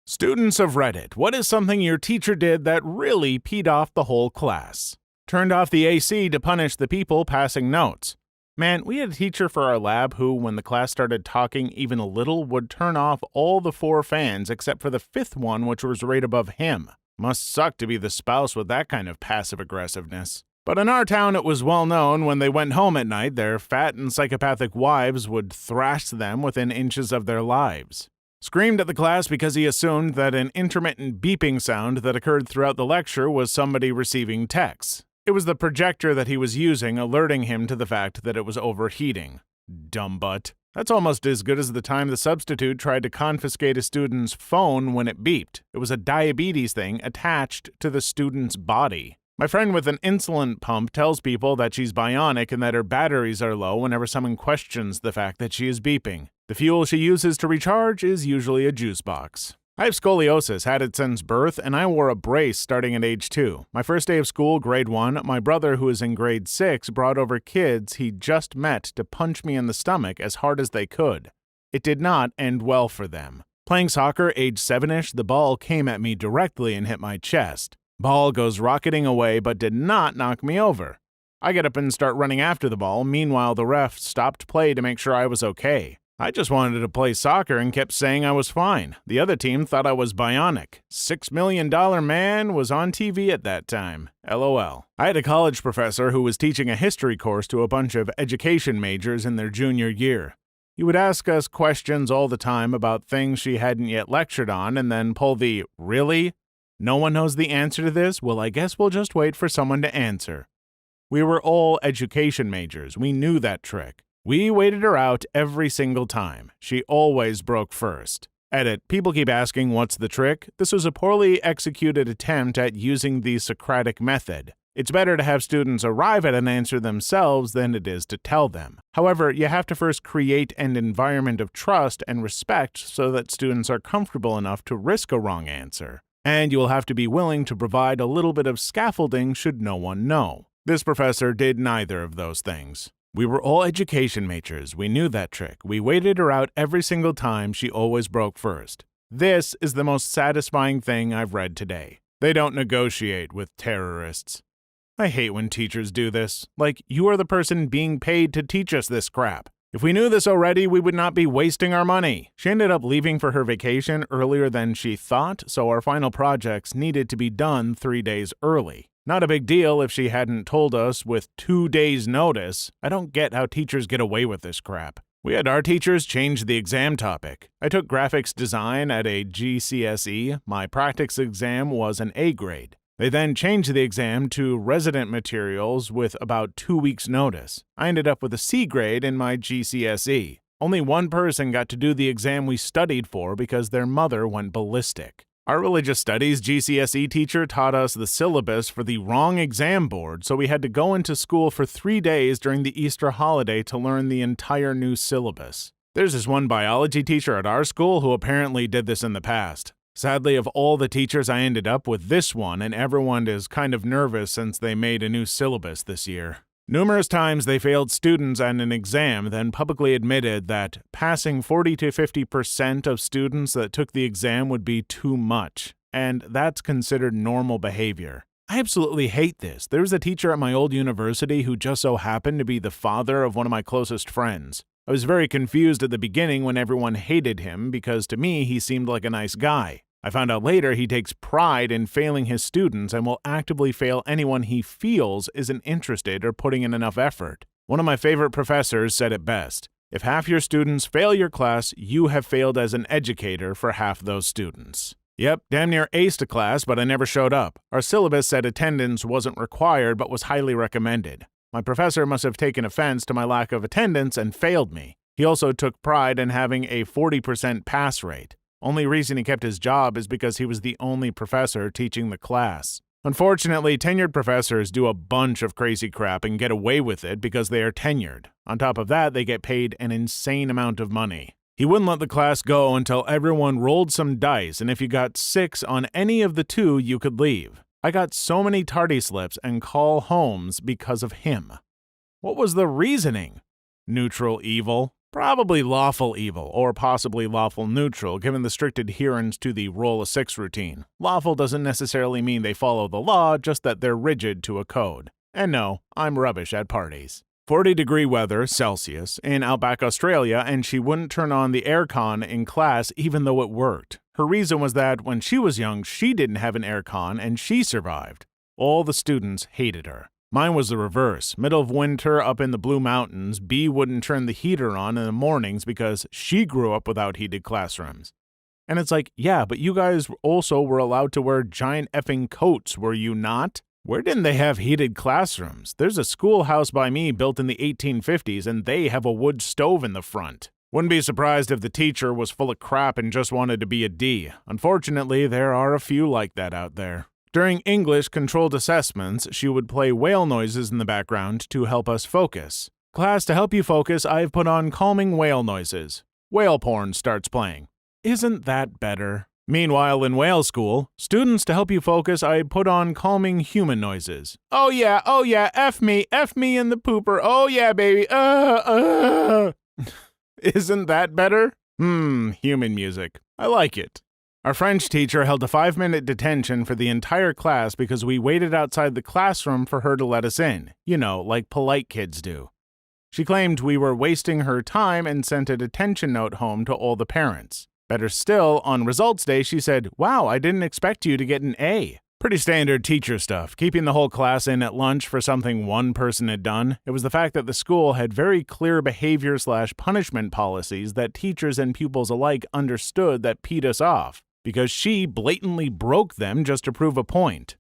Students of Reddit, what is something your teacher did that really peed off the whole class? Turned off the AC to punish the people passing notes. Man, we had a teacher for our lab who, when the class started talking even a little, would turn off all the 4 fans except for the 5th one, which was right above him. Must suck to be the spouse with that kind of passive aggressiveness. But in our town, it was well known when they went home at night, their fat and psychopathic wives would thrash them within inches of their lives. Screamed at the class because he assumed that an intermittent beeping sound that occurred throughout the lecture was somebody receiving texts. It was the projector that he was using alerting him to the fact that it was overheating. Dumb butt. That's almost as good as the time the substitute tried to confiscate a student's phone when it beeped. It was a diabetes thing attached to the student's body. My friend with an insulin pump tells people that she's bionic and that her batteries are low whenever someone questions the fact that she is beeping. The fuel she uses to recharge is usually a juice box. I have scoliosis, had it since birth, and I wore a brace starting at age 2. My first day of school, grade 1, my brother, who is in grade 6, brought over kids he just met to punch me in the stomach as hard as they could. It did not end well for them. Playing soccer, age 7-ish, the ball came at me directly and hit my chest. Ball goes rocketing away but did not knock me over. I get up and start running after the ball. Meanwhile, the ref stopped play to make sure I was okay. I just wanted to play soccer and kept saying I was fine. The other team thought I was bionic. $6 million man was on TV at that time. LOL. I had a college professor who was teaching a history course to a bunch of education majors in their junior year. He would ask us questions all the time about things she hadn't yet lectured on and then pull the, "Really? No one knows the answer to this? Well, I guess we'll just wait for someone to answer." We were all education majors. We knew that trick. We waited her out every single time. She always broke first. Edit. People keep asking what's the trick? This was a poorly executed attempt at using the Socratic method. It's better to have students arrive at an answer themselves than it is to tell them. However, you have to first create an environment of trust and respect so that students are comfortable enough to risk a wrong answer. And you will have to be willing to provide a little bit of scaffolding should no one know. This professor did neither of those things. We were all education majors. We knew that trick. We waited her out every single time. She always broke first. This is the most satisfying thing I've read today. They don't negotiate with terrorists. I hate when teachers do this. Like, you are the person being paid to teach us this crap. If we knew this already, we would not be wasting our money. She ended up leaving for her vacation earlier than she thought, so our final projects needed to be done 3 days early. Not a big deal if she hadn't told us with 2 days' notice. I don't get how teachers get away with this crap. We had our teachers change the exam topic. I took graphics design at a GCSE. My practice exam was an A grade. They then changed the exam to resident materials with about 2 weeks' notice. I ended up with a C grade in my GCSE. Only one person got to do the exam we studied for because their mother went ballistic. Our religious studies GCSE teacher taught us the syllabus for the wrong exam board, so we had to go into school for 3 days during the Easter holiday to learn the entire new syllabus. There's this one biology teacher at our school who apparently did this in the past. Sadly, of all the teachers, I ended up with this one, and everyone is kind of nervous since they made a new syllabus this year. Numerous times they failed students on an exam, then publicly admitted that passing 40 to 50% of students that took the exam would be too much, and that's considered normal behavior. I absolutely hate this. There was a teacher at my old university who just so happened to be the father of one of my closest friends. I was very confused at the beginning when everyone hated him because to me he seemed like a nice guy. I found out later he takes pride in failing his students and will actively fail anyone he feels isn't interested or putting in enough effort. One of my favorite professors said it best. If half your students fail your class, you have failed as an educator for half those students. Yep, damn near aced a class, but I never showed up. Our syllabus said attendance wasn't required but was highly recommended. My professor must have taken offense to my lack of attendance and failed me. He also took pride in having a 40% pass rate. Only reason he kept his job is because he was the only professor teaching the class. Unfortunately, tenured professors do a bunch of crazy crap and get away with it because they are tenured. On top of that, they get paid an insane amount of money. He wouldn't let the class go until everyone rolled some dice, and if you got 6 on any of the 2, you could leave. I got so many tardy slips and call homes because of him. What was the reasoning? Neutral evil? Probably lawful evil, or possibly lawful neutral, given the strict adherence to the roll of six routine. Lawful doesn't necessarily mean they follow the law, just that they're rigid to a code. And no, I'm rubbish at parties. 40-degree weather, Celsius, in Outback Australia, and she wouldn't turn on the aircon in class even though it worked. Her reason was that when she was young, she didn't have an aircon and she survived. All the students hated her. Mine was the reverse. Middle of winter up in the Blue Mountains, B wouldn't turn the heater on in the mornings because she grew up without heated classrooms. And it's like, yeah, but you guys also were allowed to wear giant effing coats, were you not? Where didn't they have heated classrooms? There's a schoolhouse by me built in the 1850s, and they have a wood stove in the front. Wouldn't be surprised if the teacher was full of crap and just wanted to be a D. Unfortunately, there are a few like that out there. During English controlled assessments, she would play whale noises in the background to help us focus. Class, to help you focus, I've put on calming whale noises. Whale porn starts playing. Isn't that better? Meanwhile, in whale school, students, to help you focus, I put on calming human noises. Oh yeah, F me in the pooper, oh yeah, baby, Isn't that better? Human music. I like it. Our French teacher held a 5-minute detention for the entire class because we waited outside the classroom for her to let us in. You know, like polite kids do. She claimed we were wasting her time and sent a detention note home to all the parents. Better still, on results day, she said, "Wow, I didn't expect you to get an A." Pretty standard teacher stuff, keeping the whole class in at lunch for something one person had done. It was the fact that the school had very clear behavior/punishment policies that teachers and pupils alike understood that peed us off, because she blatantly broke them just to prove a point.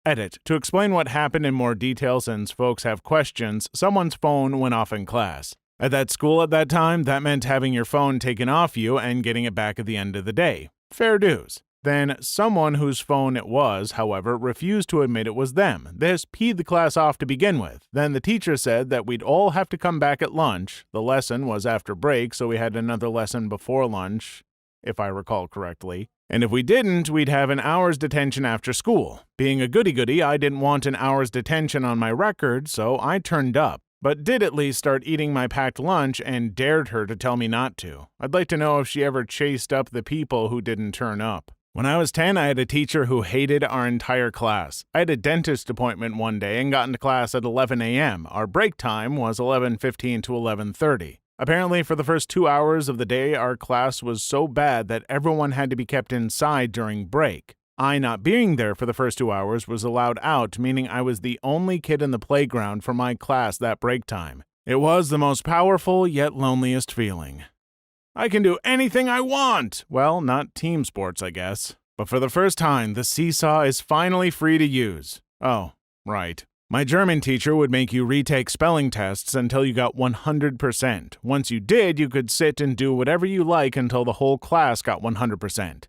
Edit. To explain what happened in more detail since folks have questions, someone's phone went off in class. At that school at that time, that meant having your phone taken off you and getting it back at the end of the day. Fair dues. Then, someone whose phone it was, however, refused to admit it was them. This peed the class off to begin with. Then the teacher said that we'd all have to come back at lunch. The lesson was after break, so we had another lesson before lunch, if I recall correctly. And if we didn't, we'd have an hour's detention after school. Being a goody-goody, I didn't want an hour's detention on my record, so I turned up, but did at least start eating my packed lunch and dared her to tell me not to. I'd like to know if she ever chased up the people who didn't turn up. When I was 10, I had a teacher who hated our entire class. I had a dentist appointment one day and got into class at 11 a.m. Our break time was 11:15 to 11:30. Apparently, for the first 2 hours of the day, our class was so bad that everyone had to be kept inside during break. I, not being there for the first 2 hours, was allowed out, meaning I was the only kid in the playground for my class that break time. It was the most powerful yet loneliest feeling. I can do anything I want! Well, not team sports, I guess. But for the first time, the seesaw is finally free to use. Oh, right. My German teacher would make you retake spelling tests until you got 100%. Once you did, you could sit and do whatever you like until the whole class got 100%.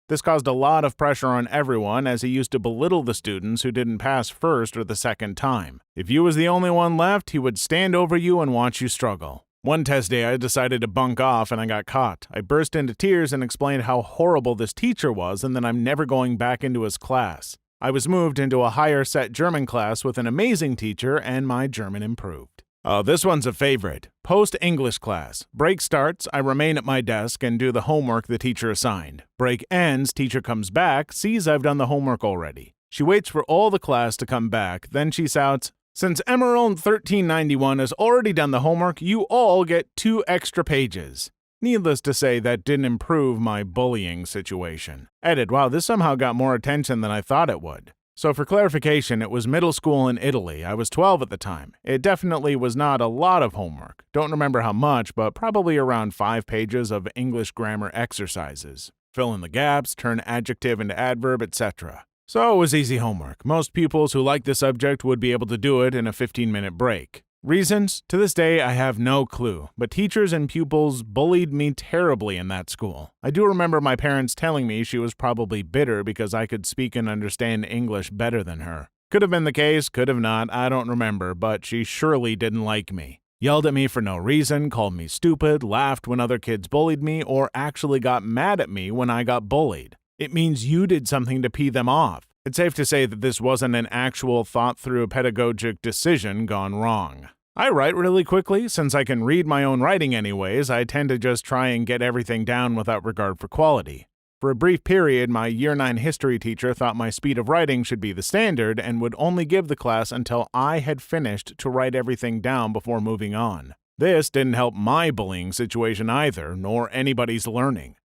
This caused a lot of pressure on everyone, as he used to belittle the students who didn't pass first or the second time. If you was the only one left, he would stand over you and watch you struggle. One test day, I decided to bunk off and I got caught. I burst into tears and explained how horrible this teacher was and that I'm never going back into his class. I was moved into a higher set German class with an amazing teacher and my German improved. Oh, this one's a favorite. Post-English class. Break starts, I remain at my desk and do the homework the teacher assigned. Break ends, teacher comes back, sees I've done the homework already. She waits for all the class to come back, then she shouts, "Since Emerald 1391 has already done the homework, you all get 2 extra pages." Needless to say, that didn't improve my bullying situation. Edit, wow, this somehow got more attention than I thought it would. So for clarification, it was middle school in Italy. I was 12 at the time. It definitely was not a lot of homework. Don't remember how much, but probably around 5 pages of English grammar exercises. Fill in the gaps, turn adjective into adverb, etc. So it was easy homework. Most pupils who liked the subject would be able to do it in a 15-minute break. Reasons? To this day, I have no clue, but teachers and pupils bullied me terribly in that school. I do remember my parents telling me she was probably bitter because I could speak and understand English better than her. Could have been the case, could have not, I don't remember, but she surely didn't like me. Yelled at me for no reason, called me stupid, laughed when other kids bullied me, or actually got mad at me when I got bullied. It means you did something to pee them off. It's safe to say that this wasn't an actual thought-through pedagogic decision gone wrong. I write really quickly. Since I can read my own writing anyways, I tend to just try and get everything down without regard for quality. For a brief period, my Year 9 history teacher thought my speed of writing should be the standard and would only give the class until I had finished to write everything down before moving on. This didn't help my bullying situation either, nor anybody's learning.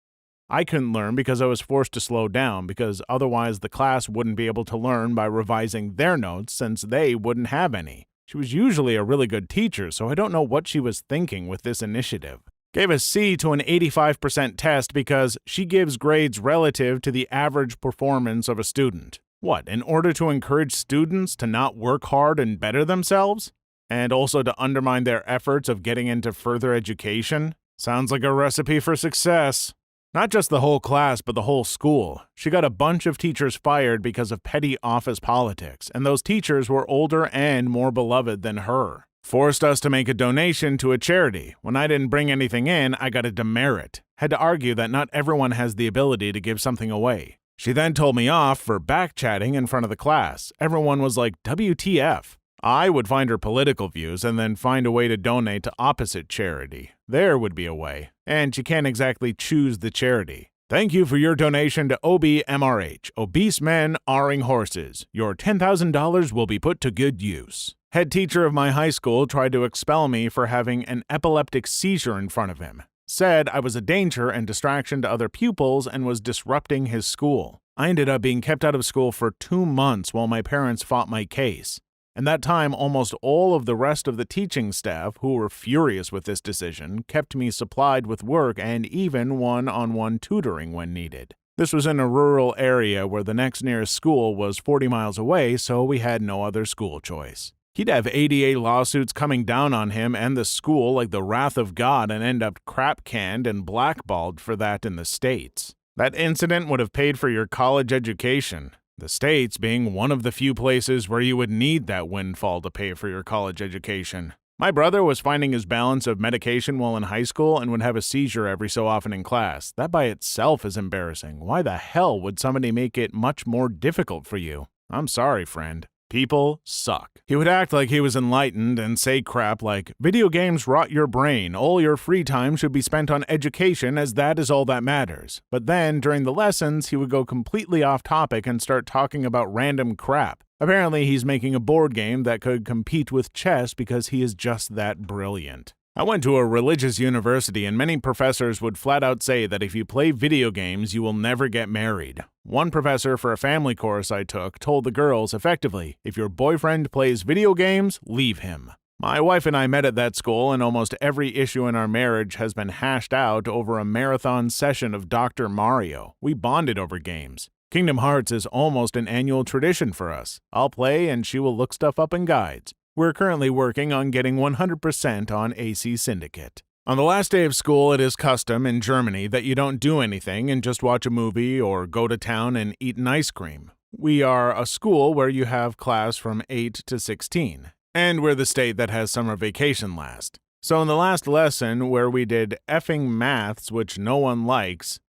I couldn't learn because I was forced to slow down, because otherwise the class wouldn't be able to learn by revising their notes since they wouldn't have any. She was usually a really good teacher, so I don't know what she was thinking with this initiative. Gave a C to an 85% test because she gives grades relative to the average performance of a student. What, in order to encourage students to not work hard and better themselves? And also to undermine their efforts of getting into further education? Sounds like a recipe for success. Not just the whole class, but the whole school. She got a bunch of teachers fired because of petty office politics, and those teachers were older and more beloved than her. Forced us to make a donation to a charity. When I didn't bring anything in, I got a demerit. Had to argue that not everyone has the ability to give something away. She then told me off for back-chatting in front of the class. Everyone was like, WTF. I would find her political views and then find a way to donate to opposite charity. There would be a way. And you can't exactly choose the charity. Thank you for your donation to OBMRH, Obese Men R'ing Horses. Your $10,000 will be put to good use. Head teacher of my high school tried to expel me for having an epileptic seizure in front of him. Said I was a danger and distraction to other pupils and was disrupting his school. I ended up being kept out of school for 2 months while my parents fought my case. And that time, almost all of the rest of the teaching staff, who were furious with this decision, kept me supplied with work and even one-on-one tutoring when needed. This was in a rural area where the next nearest school was 40 miles away, so we had no other school choice. He'd have 88 lawsuits coming down on him and the school like the wrath of God and end up crap-canned and blackballed for that in the States. That incident would have paid for your college education. The States being one of the few places where you would need that windfall to pay for your college education. My brother was finding his balance of medication while in high school and would have a seizure every so often in class. That by itself is embarrassing. Why the hell would somebody make it much more difficult for you? I'm sorry, friend. People suck. He would act like he was enlightened and say crap like, video games rot your brain, all your free time should be spent on education as that is all that matters. But then, during the lessons, he would go completely off topic and start talking about random crap. Apparently, he's making a board game that could compete with chess because he is just that brilliant. I went to a religious university and many professors would flat out say that if you play video games, you will never get married. One professor for a family course I took told the girls effectively, if your boyfriend plays video games, leave him. My wife and I met at that school and almost every issue in our marriage has been hashed out over a marathon session of Dr. Mario. We bonded over games. Kingdom Hearts is almost an annual tradition for us. I'll play and she will look stuff up in guides. We're currently working on getting 100% on AC Syndicate. On the last day of school, it is custom in Germany that you don't do anything and just watch a movie or go to town and eat an ice cream. We are a school where you have class from 8 to 16, and we're the state that has summer vacation last. So in the last lesson, where we did effing maths, which no one likes,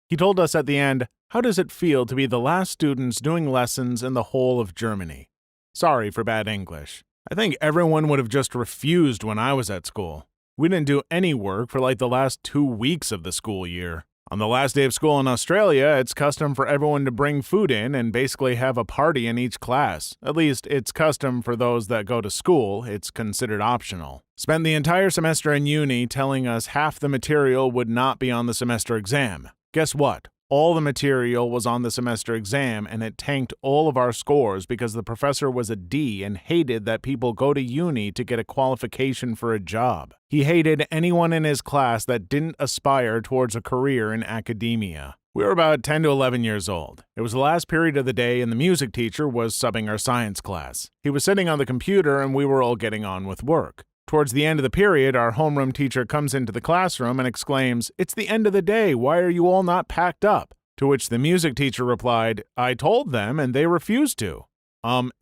he told us at the end, how does it feel to be the last students doing lessons in the whole of Germany? Sorry for bad English. I think everyone would have just refused when I was at school. We didn't do any work for like the last 2 weeks of the school year. On the last day of school in Australia, it's custom for everyone to bring food in and basically have a party in each class. At least it's custom for those that go to school. It's considered optional. Spent the entire semester in uni telling us half the material would not be on the semester exam. Guess what? All the material was on the semester exam and it tanked all of our scores because the professor was a D and hated that people go to uni to get a qualification for a job. He hated anyone in his class that didn't aspire towards a career in academia. We were about 10 to 11 years old. It was the last period of the day and the music teacher was subbing our science class. He was sitting on the computer and we were all getting on with work. Towards the end of the period, our homeroom teacher comes into the classroom and exclaims, "It's the end of the day, why are you all not packed up?" To which the music teacher replied, "I told them and they refused to."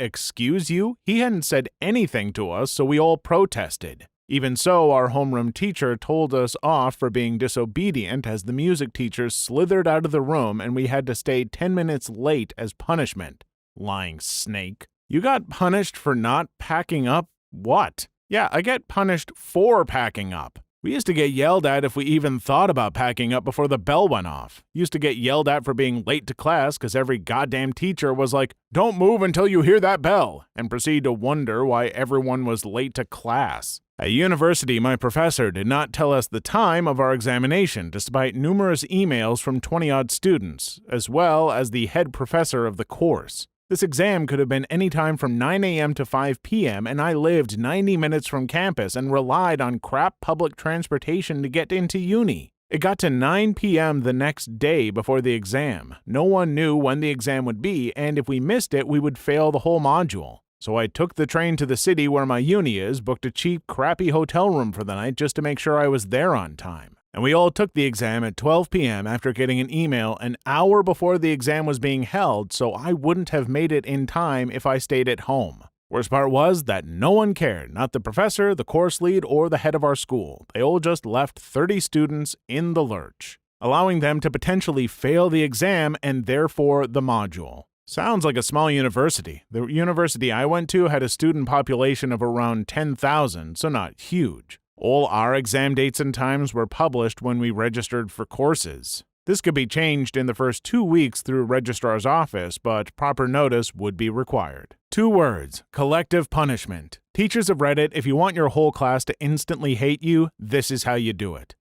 Excuse you? He hadn't said anything to us, so we all protested. Even so, our homeroom teacher told us off for being disobedient as the music teacher slithered out of the room and we had to stay 10 minutes late as punishment. Lying snake. You got punished for not packing up what? Yeah, I get punished for packing up. We used to get yelled at if we even thought about packing up before the bell went off. Used to get yelled at for being late to class because every goddamn teacher was like, "Don't move until you hear that bell," and proceed to wonder why everyone was late to class. At university, my professor did not tell us the time of our examination, despite numerous emails from 20-odd students, as well as the head professor of the course. This exam could have been any time from 9 a.m. to 5 p.m., and I lived 90 minutes from campus and relied on crap public transportation to get into uni. It got to 9 p.m. the next day before the exam. No one knew when the exam would be, and if we missed it, we would fail the whole module. So I took the train to the city where my uni is, booked a cheap, crappy hotel room for the night just to make sure I was there on time. And we all took the exam at 12 p.m. after getting an email an hour before the exam was being held, so I wouldn't have made it in time if I stayed at home. Worst part was that no one cared, not the professor, the course lead, or the head of our school. They all just left 30 students in the lurch, allowing them to potentially fail the exam and therefore the module. Sounds like a small university. The university I went to had a student population of around 10,000, so not huge. All our exam dates and times were published when we registered for courses. This could be changed in the first 2 weeks through registrar's office, but proper notice would be required. 2 words: collective punishment. Teachers have read it. If you want your whole class to instantly hate you, this is how you do it.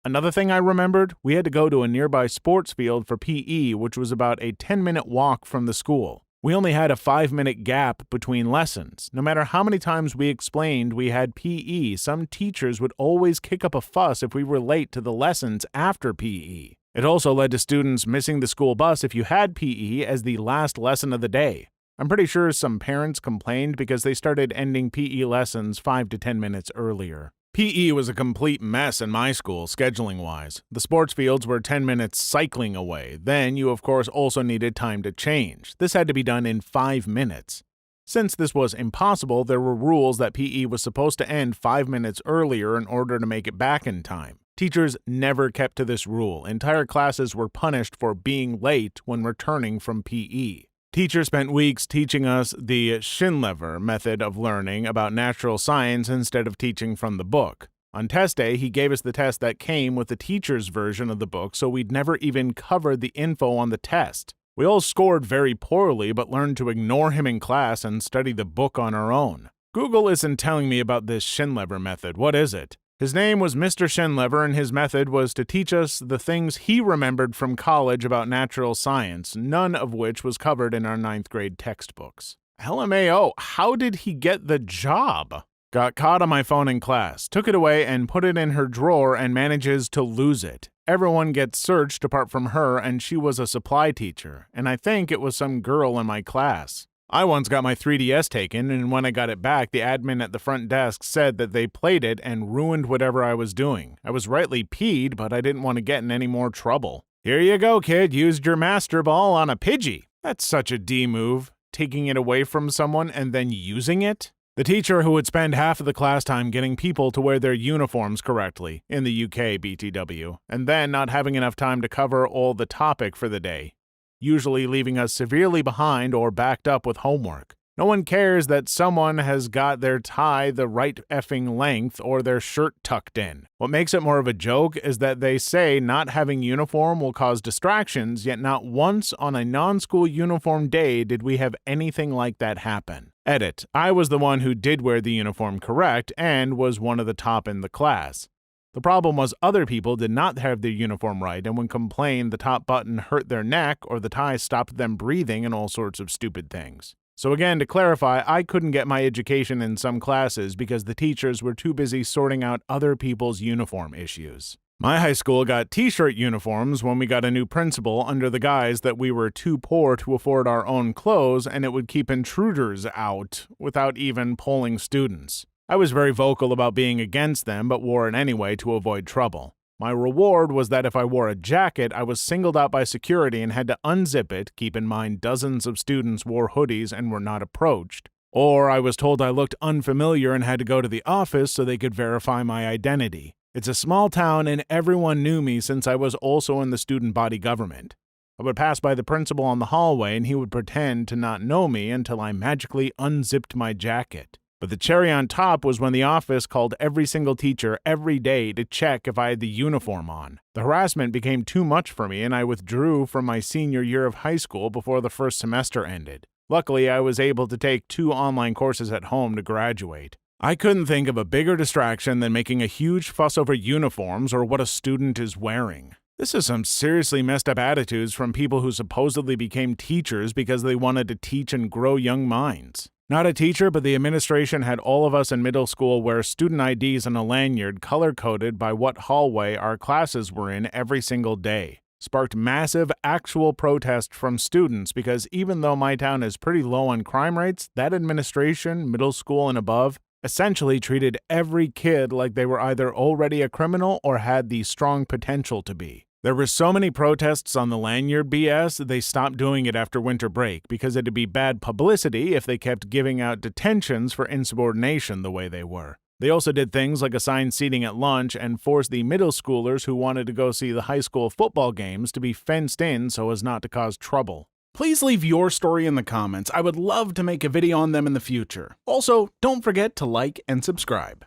Another thing I remembered, we had to go to a nearby sports field for PE, which was about a 10-minute walk from the school. We only had a 5-minute gap between lessons. No matter how many times we explained we had PE, some teachers would always kick up a fuss if we were late to the lessons after PE. It also led to students missing the school bus if you had PE as the last lesson of the day. I'm pretty sure some parents complained because they started ending PE lessons 5 to 10 minutes earlier. PE was a complete mess in my school, scheduling-wise. The sports fields were 10 minutes cycling away. Then you, of course, also needed time to change. This had to be done in 5 minutes. Since this was impossible, there were rules that PE was supposed to end 5 minutes earlier in order to make it back in time. Teachers never kept to this rule. Entire classes were punished for being late when returning from PE. Teacher spent weeks teaching us the Schindler method of learning about natural science instead of teaching from the book. On test day, he gave us the test that came with the teacher's version of the book, so we'd never even covered the info on the test. We all scored very poorly, but learned to ignore him in class and study the book on our own. Google isn't telling me about this Schindler method. What is it? His name was Mr. Schindler, and his method was to teach us the things he remembered from college about natural science, none of which was covered in our 9th grade textbooks. LMAO, how did he get the job? Got caught on my phone in class, took it away and put it in her drawer and manages to lose it. Everyone gets searched apart from her, and she was a supply teacher, and I think it was some girl in my class. I once got my 3DS taken, and when I got it back, the admin at the front desk said that they played it and ruined whatever I was doing. I was rightly peed, but I didn't want to get in any more trouble. Here you go, kid. Used your master ball on a Pidgey. That's such a D move. Taking it away from someone and then using it? The teacher who would spend half of the class time getting people to wear their uniforms correctly, in the UK BTW, and then not having enough time to cover all the topic for the day, usually leaving us severely behind or backed up with homework. No one cares that someone has got their tie the right effing length or their shirt tucked in. What makes it more of a joke is that they say not having uniform will cause distractions, yet not once on a non-school uniform day did we have anything like that happen. Edit. I was the one who did wear the uniform correct and was one of the top in the class. The problem was other people did not have their uniform right and would complain the top button hurt their neck or the tie stopped them breathing and all sorts of stupid things. So again, to clarify, I couldn't get my education in some classes because the teachers were too busy sorting out other people's uniform issues. My high school got t-shirt uniforms when we got a new principal under the guise that we were too poor to afford our own clothes and it would keep intruders out without even polling students. I was very vocal about being against them, but wore it anyway to avoid trouble. My reward was that if I wore a jacket, I was singled out by security and had to unzip it, keep in mind dozens of students wore hoodies and were not approached. Or I was told I looked unfamiliar and had to go to the office so they could verify my identity. It's a small town and everyone knew me since I was also in the student body government. I would pass by the principal on the hallway and he would pretend to not know me until I magically unzipped my jacket. But the cherry on top was when the office called every single teacher every day to check if I had the uniform on. The harassment became too much for me, and I withdrew from my senior year of high school before the first semester ended. Luckily, I was able to take 2 online courses at home to graduate. I couldn't think of a bigger distraction than making a huge fuss over uniforms or what a student is wearing. This is some seriously messed up attitudes from people who supposedly became teachers because they wanted to teach and grow young minds. Not a teacher, but the administration had all of us in middle school wear student IDs on a lanyard color-coded by what hallway our classes were in every single day. Sparked massive actual protest from students because even though my town is pretty low on crime rates, that administration, middle school and above, essentially treated every kid like they were either already a criminal or had the strong potential to be. There were so many protests on the lanyard BS that they stopped doing it after winter break because it'd be bad publicity if they kept giving out detentions for insubordination the way they were. They also did things like assign seating at lunch and force the middle schoolers who wanted to go see the high school football games to be fenced in so as not to cause trouble. Please leave your story in the comments. I would love to make a video on them in the future. Also, don't forget to like and subscribe.